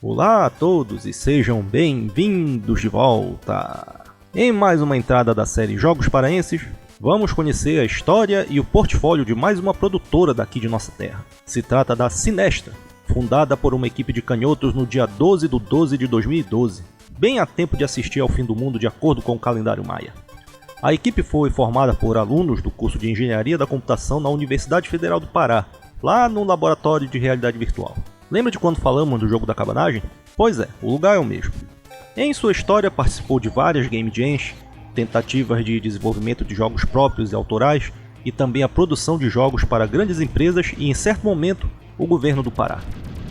Olá a todos e sejam bem-vindos de volta! Em mais uma entrada da série Jogos Paraenses, vamos conhecer a história e o portfólio de mais uma produtora daqui de nossa terra. Se trata da Sinestra, fundada por uma equipe de canhotos no dia 12 de 12 de 2012, bem a tempo de assistir ao fim do mundo de acordo com o calendário maia. A equipe foi formada por alunos do curso de Engenharia da Computação na Universidade Federal do Pará, lá no Laboratório de Realidade Virtual. Lembra de quando falamos do jogo da cabanagem? Pois é, o lugar é o mesmo. Em sua história participou de várias game jams, tentativas de desenvolvimento de jogos próprios e autorais, e também a produção de jogos para grandes empresas e, em certo momento, o governo do Pará.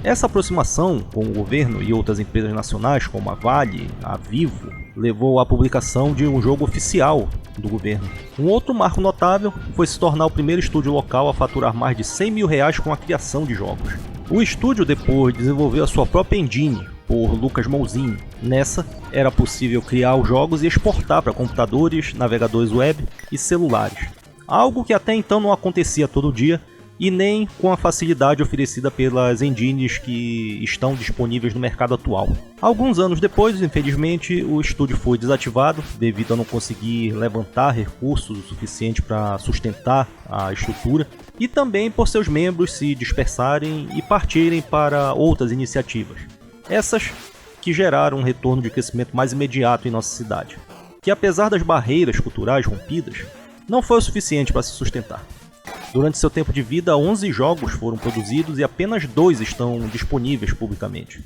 Essa aproximação com o governo e outras empresas nacionais, como a Vale, a Vivo, levou à publicação de um jogo oficial do governo. Um outro marco notável foi se tornar o primeiro estúdio local a faturar mais de R$100 mil com a criação de jogos. O estúdio depois desenvolveu a sua própria engine, por Lucas Mouzin. Nessa, era possível criar os jogos e exportar para computadores, navegadores web e celulares. Algo que até então não acontecia todo dia, e nem com a facilidade oferecida pelas engines que estão disponíveis no mercado atual. Alguns anos depois, infelizmente, o estúdio foi desativado devido a não conseguir levantar recursos o suficiente para sustentar a estrutura, e também por seus membros se dispersarem e partirem para outras iniciativas. Essas que geraram um retorno de crescimento mais imediato em nossa cidade, que apesar das barreiras culturais rompidas, não foi o suficiente para se sustentar. Durante seu tempo de vida, 11 jogos foram produzidos e apenas 2 estão disponíveis publicamente.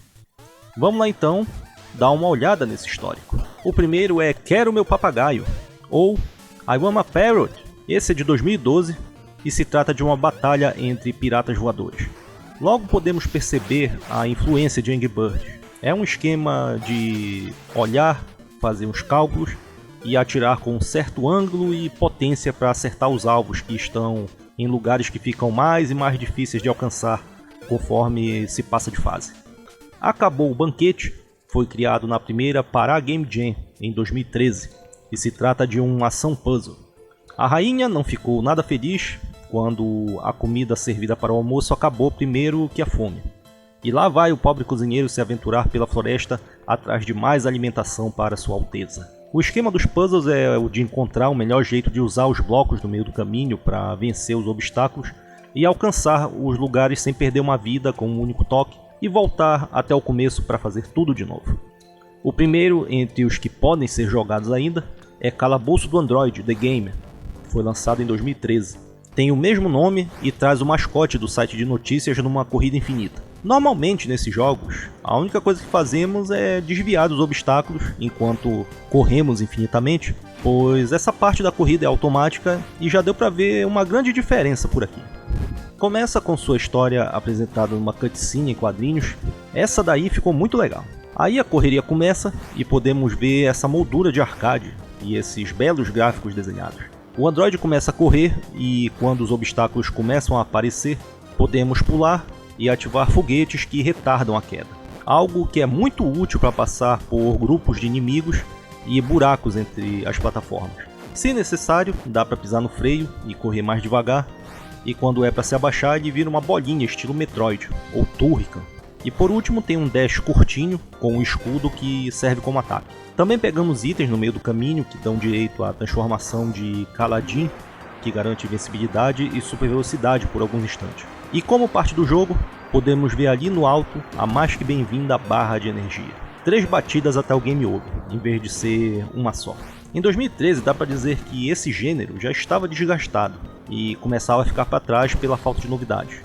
Vamos lá então dar uma olhada nesse histórico. O primeiro é Quero Meu Papagaio, ou I Want a Parrot. Esse é de 2012 e se trata de uma batalha entre piratas voadores. Logo podemos perceber a influência de Angry Birds. É um esquema de olhar, fazer uns cálculos e atirar com um certo ângulo e potência para acertar os alvos que estão em lugares que ficam mais e mais difíceis de alcançar conforme se passa de fase. Acabou o Banquete foi criado na primeira Pará Game Jam em 2013 e se trata de uma ação puzzle. A rainha não ficou nada feliz quando a comida servida para o almoço acabou primeiro que a fome. E lá vai o pobre cozinheiro se aventurar pela floresta atrás de mais alimentação para Sua Alteza. O esquema dos puzzles é o de encontrar o melhor jeito de usar os blocos no meio do caminho para vencer os obstáculos e alcançar os lugares sem perder uma vida com um único toque e voltar até o começo para fazer tudo de novo. O primeiro entre os que podem ser jogados ainda é Calabouço do Android, The Game. Foi lançado em 2013. Tem o mesmo nome e traz o mascote do site de notícias numa corrida infinita. Normalmente nesses jogos, a única coisa que fazemos é desviar dos obstáculos enquanto corremos infinitamente, pois essa parte da corrida é automática e já deu para ver uma grande diferença por aqui. Começa com sua história apresentada numa cutscene em quadrinhos, essa daí ficou muito legal. Aí a correria começa e podemos ver essa moldura de arcade e esses belos gráficos desenhados. O Android começa a correr e quando os obstáculos começam a aparecer, podemos pular e ativar foguetes que retardam a queda. Algo que é muito útil para passar por grupos de inimigos e buracos entre as plataformas. Se necessário, dá para pisar no freio e correr mais devagar, e quando é para se abaixar ele vira uma bolinha estilo Metroid ou Turrican. E por último tem um dash curtinho com um escudo que serve como ataque. Também pegamos itens no meio do caminho que dão direito à transformação de Kaladin, que garante invencibilidade e super velocidade por alguns instantes. E como parte do jogo, podemos ver ali no alto a mais que bem-vinda barra de energia. 3 batidas até o game over, em vez de ser uma só. Em 2013 dá para dizer que esse gênero já estava desgastado e começava a ficar para trás pela falta de novidades.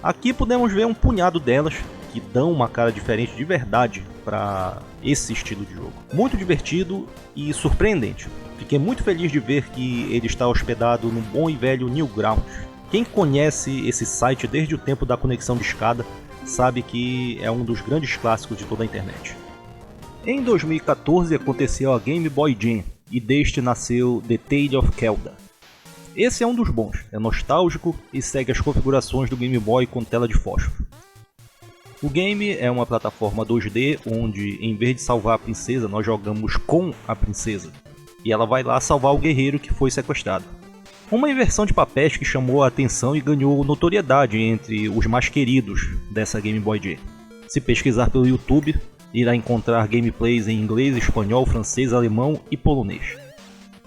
Aqui podemos ver um punhado delas que dão uma cara diferente de verdade para esse estilo de jogo. Muito divertido e surpreendente. Fiquei muito feliz de ver que ele está hospedado no bom e velho Newgrounds. Quem conhece esse site desde o tempo da conexão de escada sabe que é um dos grandes clássicos de toda a internet. Em 2014 aconteceu a Game Boy Jam e deste nasceu The Tale of Kelda. Esse é um dos bons, é nostálgico e segue as configurações do Game Boy com tela de fósforo. O game é uma plataforma 2D onde, em vez de salvar a princesa, nós jogamos com a princesa e ela vai lá salvar o guerreiro que foi sequestrado. Uma inversão de papéis que chamou a atenção e ganhou notoriedade entre os mais queridos dessa Game Boy Jam. Se pesquisar pelo YouTube, irá encontrar gameplays em inglês, espanhol, francês, alemão e polonês.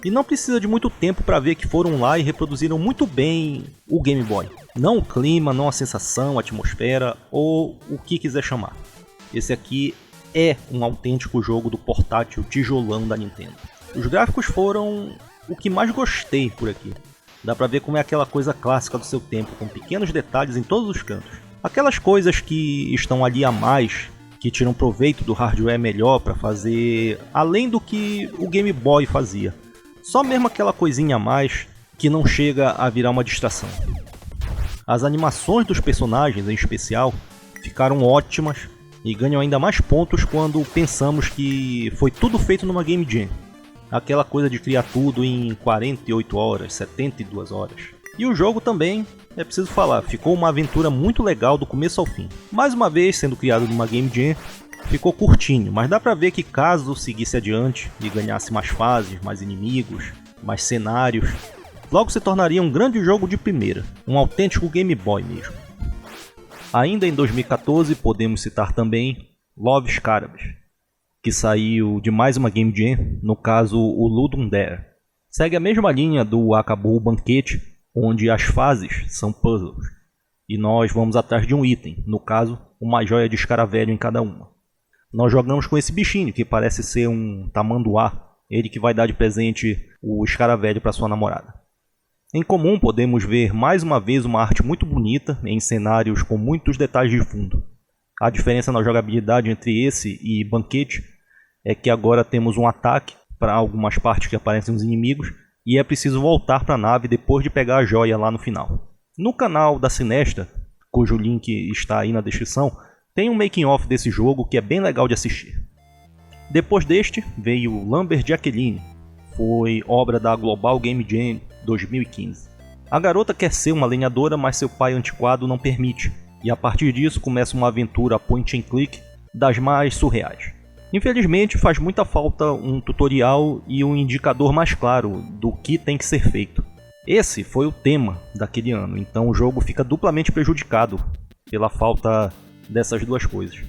E não precisa de muito tempo para ver que foram lá e reproduziram muito bem o Game Boy. Não o clima, não a sensação, a atmosfera ou o que quiser chamar. Esse aqui é um autêntico jogo do portátil tijolão da Nintendo. Os gráficos foram o que mais gostei por aqui. Dá pra ver como é aquela coisa clássica do seu tempo, com pequenos detalhes em todos os cantos. Aquelas coisas que estão ali a mais, que tiram proveito do hardware melhor para fazer além do que o Game Boy fazia. Só mesmo aquela coisinha a mais que não chega a virar uma distração. As animações dos personagens em especial ficaram ótimas e ganham ainda mais pontos quando pensamos que foi tudo feito numa Game Jam. Aquela coisa de criar tudo em 48 horas, 72 horas. E o jogo também, é preciso falar, ficou uma aventura muito legal do começo ao fim. Mais uma vez sendo criado numa Game Jam, ficou curtinho, mas dá pra ver que caso seguisse adiante e ganhasse mais fases, mais inimigos, mais cenários, logo se tornaria um grande jogo de primeira, um autêntico Game Boy mesmo. Ainda em 2014 podemos citar também Love Scarabs, que saiu de mais uma Game Jam, no caso o Ludum Dare. Segue a mesma linha do Acabou o Banquete, onde as fases são puzzles, e nós vamos atrás de um item, no caso, uma joia de escaravelho em cada uma. Nós jogamos com esse bichinho, que parece ser um tamanduá, ele que vai dar de presente o escaravelho para sua namorada. Em comum podemos ver mais uma vez uma arte muito bonita, em cenários com muitos detalhes de fundo. A diferença na jogabilidade entre esse e Banquete é que agora temos um ataque para algumas partes que aparecem os inimigos, e é preciso voltar para a nave depois de pegar a joia lá no final. No canal da Sinesta, cujo link está aí na descrição, tem um making of desse jogo que é bem legal de assistir. Depois deste veio Lambert Jacqueline, foi obra da Global Game Jam 2015. A garota quer ser uma lenhadora, mas seu pai antiquado não permite, e a partir disso começa uma aventura point and click das mais surreais. Infelizmente faz muita falta um tutorial e um indicador mais claro do que tem que ser feito. Esse foi o tema daquele ano, então o jogo fica duplamente prejudicado pela falta dessas duas coisas.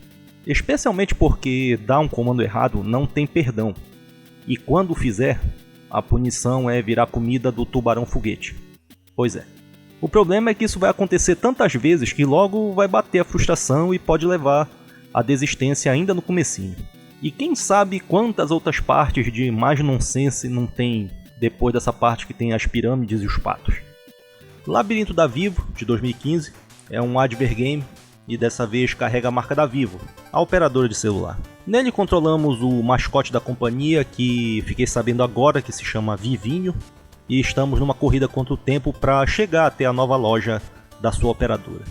Especialmente porque dar um comando errado não tem perdão, e quando fizer, a punição é virar comida do tubarão foguete. Pois é. O problema é que isso vai acontecer tantas vezes que logo vai bater a frustração e pode levar à desistência ainda no comecinho. E quem sabe quantas outras partes de mais nonsense não tem depois dessa parte que tem as pirâmides e os patos. Labirinto da Vivo, de 2015, é um advergame e dessa vez carrega a marca da Vivo, a operadora de celular. Nele controlamos o mascote da companhia, que fiquei sabendo agora que se chama Vivinho, e estamos numa corrida contra o tempo para chegar até a nova loja da sua operadora.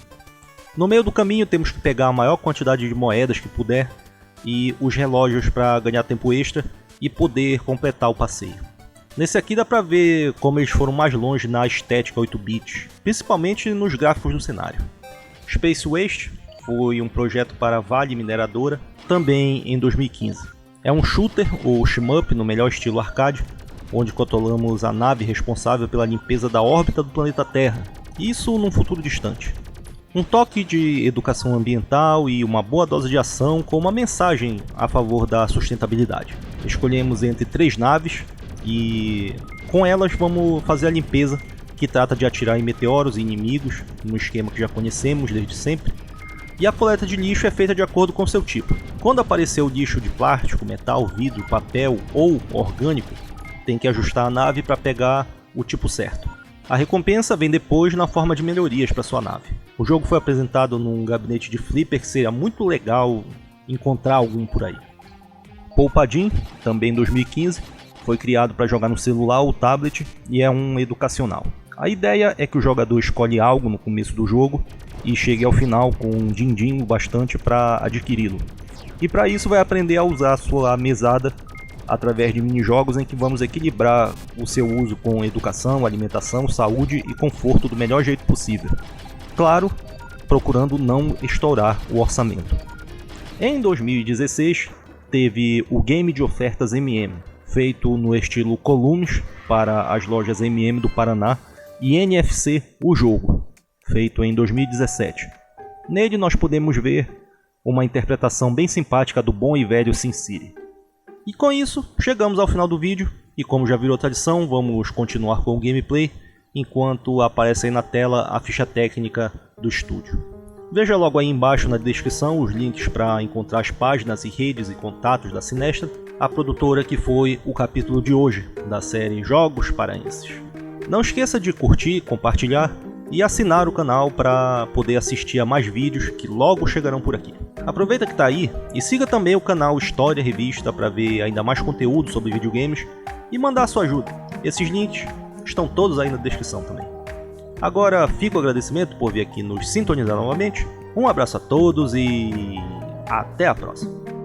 No meio do caminho temos que pegar a maior quantidade de moedas que puder e os relógios para ganhar tempo extra e poder completar o passeio. Nesse aqui dá pra ver como eles foram mais longe na estética 8-bits, principalmente nos gráficos do cenário. Space Waste foi um projeto para a Vale Mineradora, também em 2015. É um shooter ou shmup no melhor estilo arcade, onde controlamos a nave responsável pela limpeza da órbita do planeta Terra, isso num futuro distante. Um toque de educação ambiental e uma boa dose de ação com uma mensagem a favor da sustentabilidade. Escolhemos entre 3 naves e com elas vamos fazer a limpeza, que trata de atirar em meteoros e inimigos, no esquema que já conhecemos desde sempre. E a coleta de lixo é feita de acordo com seu tipo. Quando aparecer o lixo de plástico, metal, vidro, papel ou orgânico, tem que ajustar a nave para pegar o tipo certo. A recompensa vem depois na forma de melhorias para sua nave. O jogo foi apresentado num gabinete de flipper que seria muito legal encontrar algum por aí. Poupadim, também em 2015, foi criado para jogar no celular ou tablet e é um educacional. A ideia é que o jogador escolhe algo no começo do jogo e chegue ao final com um din-din bastante para adquiri-lo. E para isso vai aprender a usar a sua mesada através de minijogos em que vamos equilibrar o seu uso com educação, alimentação, saúde e conforto do melhor jeito possível. Claro, procurando não estourar o orçamento. Em 2016, teve o Game de Ofertas MM, feito no estilo Columns para as lojas MM do Paraná, e NFC, o jogo, feito em 2017. Nele nós podemos ver uma interpretação bem simpática do bom e velho Sin City. E com isso, chegamos ao final do vídeo, e como já virou tradição, vamos continuar com o gameplay, enquanto aparece aí na tela a ficha técnica do estúdio. Veja logo aí embaixo na descrição os links para encontrar as páginas e redes e contatos da Synestra, a produtora que foi o capítulo de hoje da série Jogos Paraenses. Não esqueça de curtir, compartilhar e assinar o canal para poder assistir a mais vídeos que logo chegarão por aqui. Aproveita que está aí e siga também o canal História Revista para ver ainda mais conteúdo sobre videogames e mandar a sua ajuda. Esses links estão todos aí na descrição também. Agora fica o agradecimento por vir aqui nos sintonizar novamente. Um abraço a todos e até a próxima.